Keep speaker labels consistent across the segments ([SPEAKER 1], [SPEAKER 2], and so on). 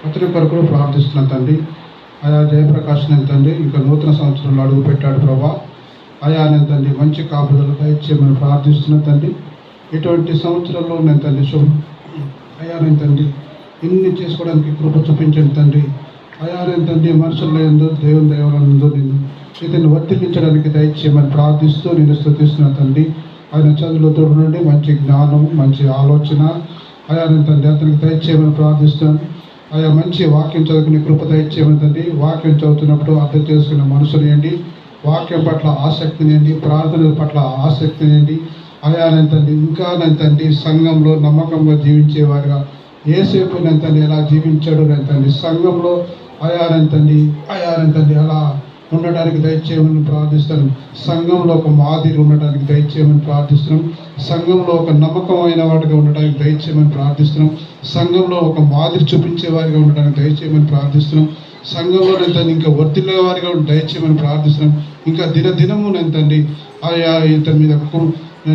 [SPEAKER 1] అతని కొరకు ప్రార్థిస్తున్న తండ్రి. ఆయా జయప్రకాష్ నేను తండ్రి ఇంకా నూతన సంవత్సరంలో అడుగు పెట్టాడు ప్రభా. ఆయా నేను తండ్రి మంచి కాపుదల దయచేయమని ప్రార్థిస్తున్న తండ్రి. ఇటువంటి సంవత్సరంలో నేను తండ్రి అయా నేను తండ్రి ఇన్ని చేసుకోవడానికి కృప చూపించండి తండ్రి. అయా నేను తండ్రి మనుషుల్లో ఎందు దేవుని దైవాలందు నేను ఇతన్ని వర్తిల్లించడానికి దయచేయమని ప్రార్థిస్తూ నేను స్తుతిస్తున్న తండ్రి. ఆయన చదువులో తోడు నుండి మంచి జ్ఞానం మంచి ఆలోచన అయా నేను తండ్రి అతనికి దయచేయమని ప్రార్థిస్తున్నాను. ఆయా మంచి వాక్యం చదువుకునే కృప దయచేయమని తండ్రి. వాక్యం చదువుతున్నప్పుడు అర్థం చేసుకునే మనసునేయండి. వాక్యం పట్ల ఆసక్తినేయండి. ప్రార్థనల పట్ల ఆసక్తినేయండి. ఆయా నేను తండ్రి ఇంకా నేను తండ్రి సంఘంలో నమ్మకంగా జీవించేవారుగా యేసేపు నేను తండ్రి ఎలా జీవించాడు నేను తండ్రి సంఘంలో ఆయా నేను తండ్రి అలా ఉండడానికి దయచేయమని ప్రార్థిస్తాను. సంఘంలో ఒక మాదిరి ఉండడానికి దయచేయమని ప్రార్థిస్తున్నాం. సంఘంలో ఒక నమ్మకమైన వాటిగా ఉండడానికి దయచేయమని ప్రార్థిస్తున్నాం. సంఘంలో ఒక మాదిరి చూపించే వారిగా ఉండడానికి దయచేయమని ప్రార్థిస్తున్నాం. సంఘంలో నేను తండ్రి ఇంకా వర్తిల్లే వారిగా దయచేయమని ప్రార్థిస్తున్నాం. ఇంకా దినదినము నేను తండ్రి ఆయా ఇతని మీద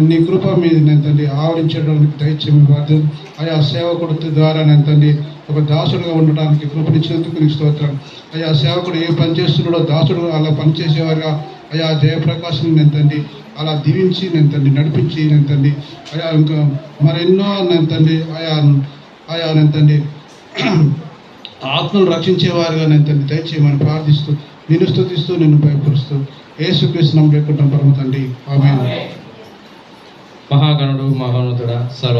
[SPEAKER 1] నీ కృప మీద నేను తండ్రి ఆవరించడానికి దయచేయమని ప్రార్థన. ఆయా సేవకుడు ద్వారా నేను తండ్రి ఒక దాసుడుగా ఉండడానికి కృపనిచ్చినందుకు నీకు స్తోత్రం. అయా సేవకుడు ఏ పని చేస్తున్నాడో దాసుడు అలా పనిచేసేవారుగా అయా జయప్రకాశం నేను తండ్రి అలా దీవించి నేను తండ్రి నడిపించి నేను తండ్రి అయా ఇంకా మరెన్నో నేను తండ్రి ఆయా నేను తండ్రి ఆత్మను రక్షించేవారుగా నేను తండ్రి దయచేయమని ప్రార్థిస్తూ నిన్ను స్తుతిస్తూ నిన్ను భయపరుస్తూ యేసుక్రీస్తు నామములో వేడుకుంటున్నాం పరమ తండ్రి. ఆమేన్.
[SPEAKER 2] మహాగణుడు మహోన్నతుడా సర్వ